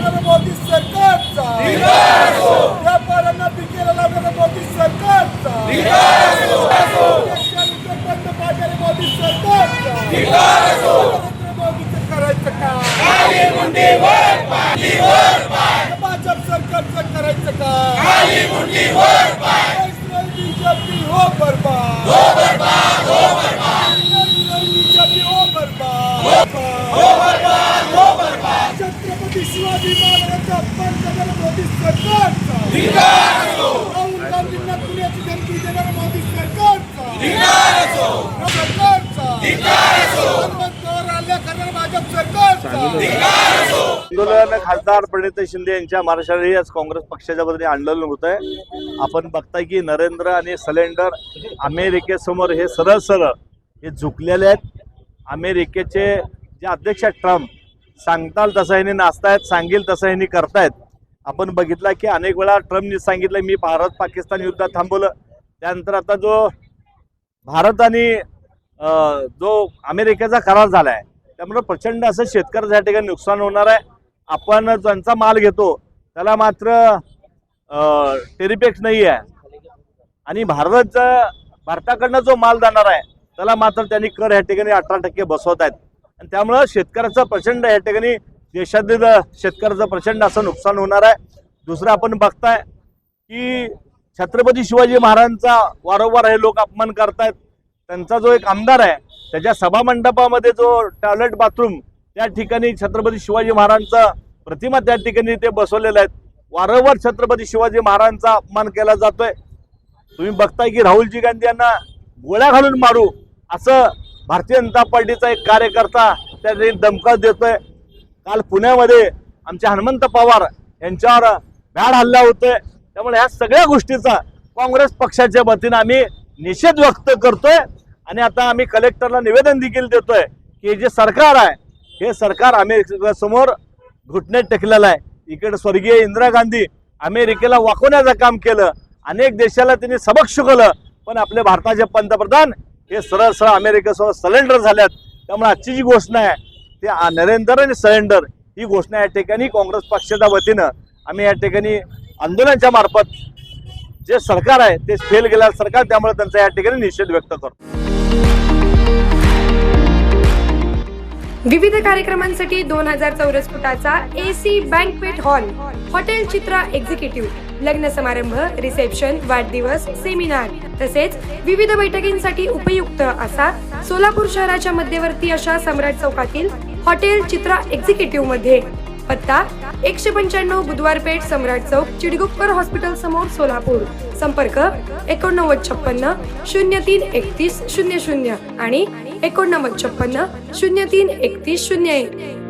लावणाऱ्या मोदी सरकारचा, व्यापाऱ्यांना पिकेला लावणाऱ्या मोदी सरकारचा, बंद पाडणाऱ्या मोदी सरकारचा, नरेंद्र मोदीचं करायचं काम, भाजप सरकारचं करायचं काम, बीजेपी हो बर्बाद, बीजेपी हो बर्बाद, छत्रपती शिवाजी महाराजांचा अपमान करणारा मोदी सरकारचा, राहुल गांधींना पुण्याची धमकी देणारा मोदी सरकारचा, हनुमंत पवार हल्ला करणारा भाजप सरकारचा, आंदोलन खासदार प्रणित शिंदे यांच्या महाराष्ट्राने आज काँग्रेस पक्षाच्या वतीने आंदोलन होत आहे. आपण बघताय की नरेंद्र आणि सिलेंडर अमेरिकेसमोर हे सरळ सरळ हे झुकलेले आहेत. अमेरिकेचे जे अध्यक्ष ट्रम्प सांगताल तसं ह्यांनी नाचतायत, सांगेल तसं ह्यांनी करतायत. आपण बघितलं की अनेक वेळा ट्रम्पनी सांगितलं मी भारत पाकिस्तान युद्ध थांबवलं. त्यानंतर आता जो भारत आणि जो अमेरिकेचा करार झाला आहे त्यामुळे प्रचंड असं शेतकऱ्याच्या ठिकाणी नुकसान होणार आहे. आपण ज्यांचा माल घेतो त्याला मात्र टेरिफॅक्स नाही आहे आणि भारताकडनं जो माल जाणार आहे त्याला मात्र त्यांनी कर ह्या ठिकाणी 18% बसवत आहेत आणि त्यामुळं शेतकऱ्याचं प्रचंड ह्या ठिकाणी देशातील शेतकऱ्याचं प्रचंड असं नुकसान होणार आहे. दुसरं आपण बघताय की छत्रपती शिवाजी महाराजांचा वारंवार हे लोक अपमान करतायत. त्यांचा जो एक आमदार आहे त्याच्या सभामंडपामध्ये जो टॉयलेट बाथरूम त्या ठिकाणी छत्रपती शिवाजी महाराजांचा प्रतिमा त्या ठिकाणी ते बसवलेले आहेत. वारंवार छत्रपती शिवाजी महाराजांचा अपमान केला जातोय. तुम्ही बघताय की राहुलजी गांधी यांना गोळ्या घालून मारू असं भारतीय जनता पार्टीचा एक कार्यकर्ता त्याने धमका देतोय. काल पुण्यामध्ये आमचे हनुमंत पवार यांच्यावर भ्याड हल्ला होतोय. त्यामुळे ह्या सगळ्या गोष्टीचा काँग्रेस पक्षाच्या वतीने आम्ही निषेध व्यक्त करतोय आणि आता आम्ही कलेक्टरला निवेदन देखील देतोय की जे सरकार आहे हे सरकार अमेरिकेसमोर घुटण्यात टेकलेलं आहे. इकडे स्वर्गीय इंदिरा गांधी अमेरिकेला वाकवण्याचं काम केलं, अनेक देशाला त्यांनी सबक शिकवलं, पण आपले भारताचे पंतप्रधान हे सरळ सरळ अमेरिकेसमोर सरेंडर झाल्यात. त्यामुळे आजची जी घोषणा आहे ते नरेंद्र आणि सरेंडर ही घोषणा या ठिकाणी काँग्रेस पक्षाच्या वतीनं आम्ही या ठिकाणी आंदोलनाच्या मार्फत जे सरकार आहे ते फेल गेलेलं सरकार, त्यामुळे त्यांचा या ठिकाणी निषेध व्यक्त करतो. विविध कार्यक्रमांसाठी 2000 चौरस फुटाचा AC बँकवेट हॉल, हॉटेल चित्रा एक्झिक्युटिव्ह, लग्न समारंभ, रिसेप्शन, वाढदिवस, सेमिनार तसेच विविध बैठकींसाठी उपयुक्त असा सोलापूर शहराच्या मध्यवर्ती अशा सम्राट चौकातील हॉटेल चित्रा एक्झिक्युटिव्ह मध्ये. पत्ता 195 बुधवार पेठ, सम्राट चौक, चिडगुप्कर हॉस्पिटल समोर, सोलापूर. संपर्क 8956 03 31 00 आणि 8956 03 31 01.